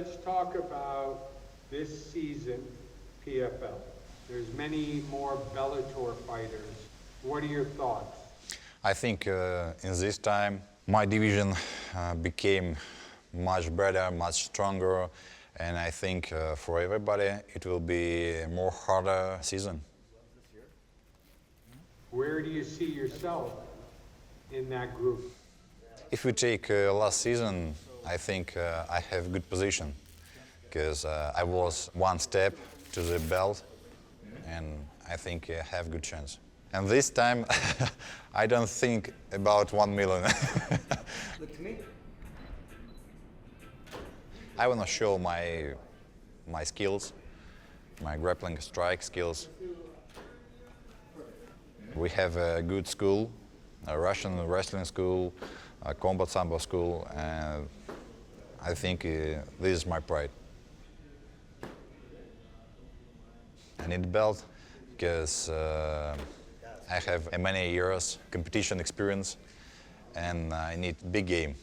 let's talk about this season, PFL. There's many more Bellator fighters. What are your thoughts? I think in this time, my division became much better, much stronger, and I think for everybody it will be a more harder season. Where do you see yourself in that group? If we take last season, I think I have a good position because I was one step to the belt, and I think I have a good chance. And this time, I don't think about 1 million. Look to me. I want to show my skills, my grappling strike skills. We have a good school, a Russian wrestling school, a combat sambo school, and I think this is my pride. I need a belt because I have many years competition experience and I need big game.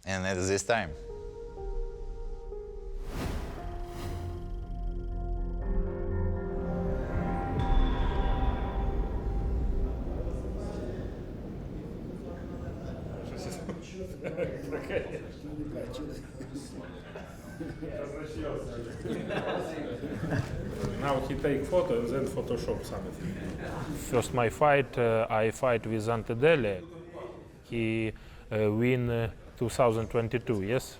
And at this time. Now he take photo and then Photoshop something. First my fight, I fight with Ante Dele. He win 2022, yes?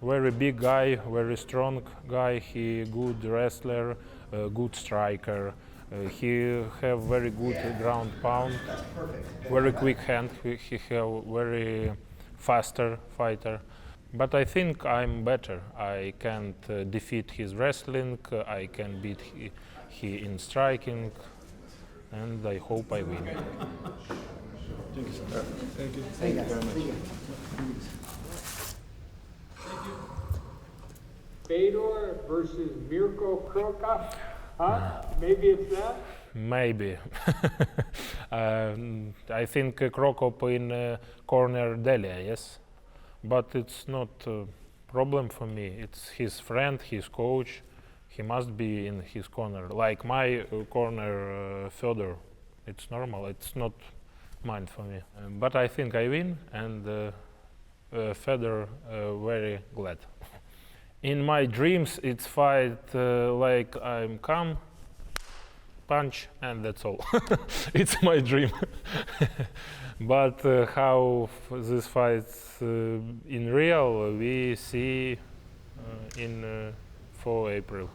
Very big guy, very strong guy, he good wrestler, good striker. He have very good ground pound, very quick hand, he have very faster fighter. But I think I'm better. I can't defeat his wrestling, I can beat he in striking, and I hope I win. Thank you, sir. Thank you. Thank you very much. Fedor versus Mirko Krokop? Huh? Maybe it's that? Maybe. I think Krokop in corner Delia, yes? But it's not a problem for me. It's his friend, his coach. He must be in his corner. Like my corner, Fedor. It's normal. It's not mine for me. But I think I win, and Fedor very glad. In my dreams, it's fight like I'm come, punch, and that's all. It's my dream. But how this fights in real, we see in 4 April.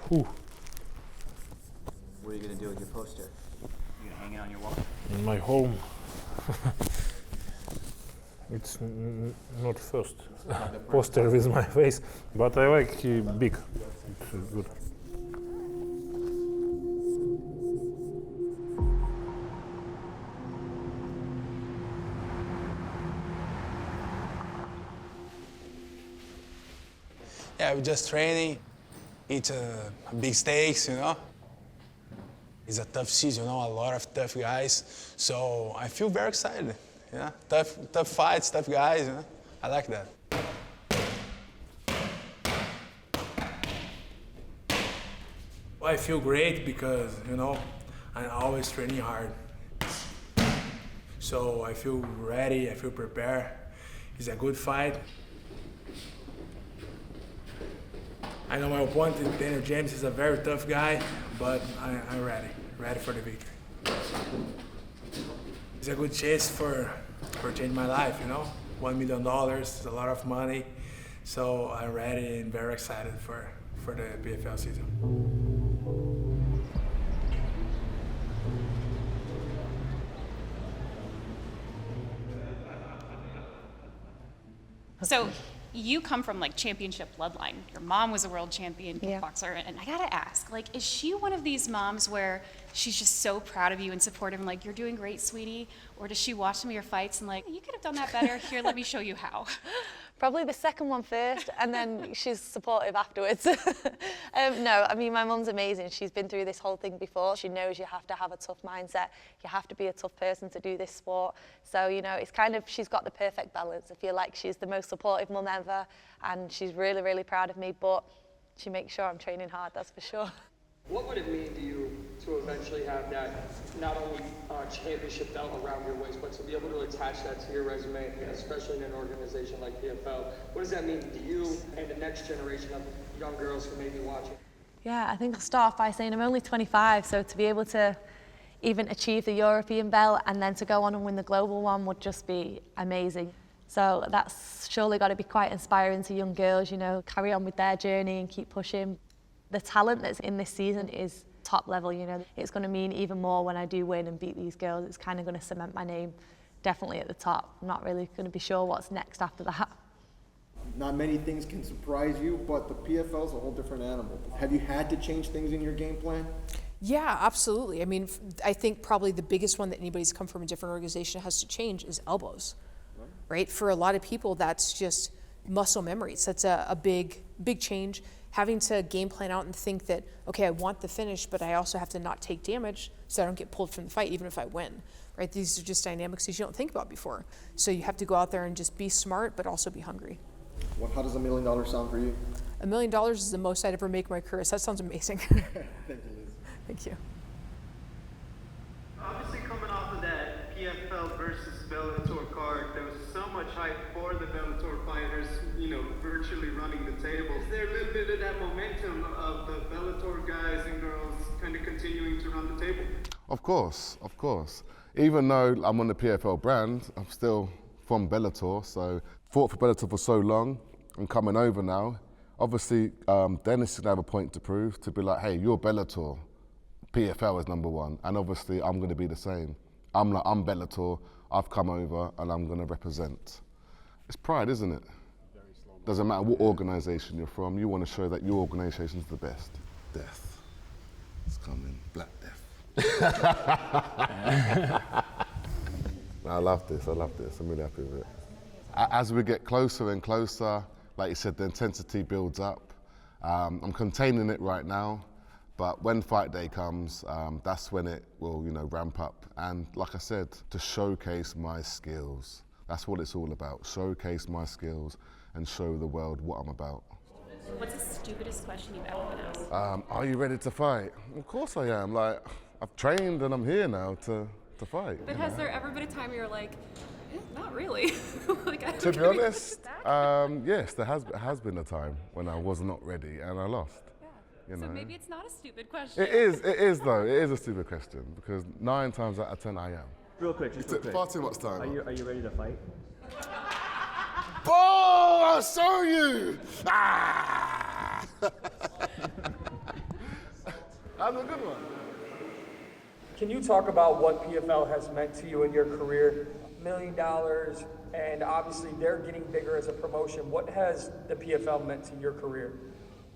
Whew. What are you going to do with your poster? You going to hang it on your wall? In my home. It's not first poster with my face, but I like big. It's good. Yeah, we're just training, eat big steaks, you know. It's a tough season, you know, a lot of tough guys. So I feel very excited, yeah. Tough fights, tough guys, you know. I like that. Well, I feel great because, you know, I'm always training hard. So I feel ready, I feel prepared. It's a good fight. I know my opponent, Daniel James, is a very tough guy, but I'm ready for the victory. It's a good chance for change my life, you know? $1 million is a lot of money, so I'm ready and very excited for the PFL season. So you come from like championship bloodline. Your mom was a world champion kickboxer, and I gotta ask, like, is she one of these moms where she's just so proud of you and supportive and like, you're doing great, sweetie? Or does she watch some of your fights and like, you could have done that better, here, let me show you how? Probably the second one first, and then she's supportive afterwards. No, I mean, my mum's amazing. She's been through this whole thing before. She knows you have to have a tough mindset. You have to be a tough person to do this sport. So, you know, it's kind of, she's got the perfect balance. I feel like she's the most supportive mum ever, and she's really, really proud of me, but she makes sure I'm training hard, that's for sure. What would it mean to you to eventually have that, not only championship belt around your waist, but to be able to attach that to your resume, especially in an organization like PFL? What does that mean to you and the next generation of young girls who may be watching? Yeah, I think I'll start off by saying I'm only 25, so to be able to even achieve the European belt and then to go on and win the global one would just be amazing. So that's surely got to be quite inspiring to young girls, you know, carry on with their journey and keep pushing. The talent that's in this season is top level, you know. It's going to mean even more when I do win and beat these girls. It's kind of going to cement my name definitely at the top. I'm not really going to be sure what's next after that. Not many things can surprise you, but the PFL is a whole different animal. Have you had to change things in your game plan? Yeah, absolutely. I mean, I think probably the biggest one that anybody's come from a different organization has to change is elbows, right? For a lot of people, that's just muscle memories. That's a big change. Having to game plan out and think that, okay, I want the finish, but I also have to not take damage so I don't get pulled from the fight, even if I win, right? These are just dynamics that you don't think about before. So you have to go out there and just be smart, but also be hungry. Well, how does $1 million sound for you? $1 million is the most I'd ever make in my career, so that sounds amazing. Thank you, Liz. Thank you. Obviously, coming off of that PFL versus Bellator card, there was so much hype for the Bellator fighters, you know, virtually running the table. Is there a little bit of that momentum of the Bellator guys and girls kind of continuing to run the table? Of course, of course. Even though I'm on the PFL brand, I'm still from Bellator, so fought for Bellator for so long. I'm coming over now. Obviously, Dennis is going to have a point to prove, to be like, hey, you're Bellator. PFL is #1, and obviously I'm going to be the same. I'm Bellator, I've come over, and I'm going to represent. It's pride, isn't it? Doesn't matter what organisation you're from, you want to show that your organisation's the best. Death. It's coming, Black Death. I love this, I'm really happy with it. As we get closer and closer, like you said, the intensity builds up. I'm containing it right now, but when fight day comes, that's when it will, you know, ramp up. And like I said, to showcase my skills. That's what it's all about. Showcase my skills and show the world what I'm about. What's the stupidest question you've ever been asked? Are you ready to fight? Of course I am. Like, I've trained and I'm here now to fight. But has there ever been a time where you're like, not really? Like, To be honest, yes, there has been a time when I was not ready and I lost. Yeah. So maybe it's not a stupid question. It is though. It is a stupid question because 9 times out of 10 I am. Real quick, just real quick. Far too much time. Are you ready to fight? Oh, I'll show you! Ah! That's a good one. Can you talk about what PFL has meant to you in your career? $1 million, and obviously they're getting bigger as a promotion. What has the PFL meant to your career?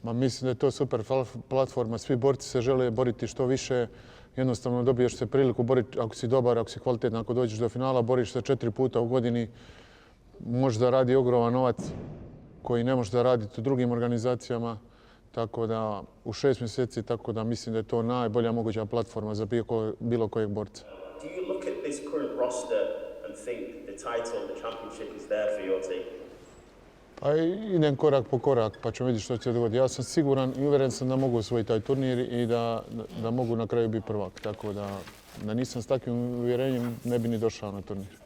Ma mislim da je to super platforma, svi borci se žele boriti što više, jednostavno dobiješ se priliku boriti ako si dobar, ako si kvalitetan, ako dođeš do finala, boriš se 4 puta u godini, možeš da radi ogroman novac koji ne možeš da raditi u drugim organizacijama, tako da u 6 mjeseci, tako da mislim da je to najbolja moguća platforma za bilo kojeg borca. Do you look at this current roster and think the title, the championship is there for your team? Pa idem korak po korak, pa ćemo vidjeti što će dogoditi. Ja sam siguran i uvjeren sam da mogu osvojiti taj turnir i da mogu na kraju biti prvak. Tako da nisam s takvim uvjerenjem ne bi ni došao na turnir.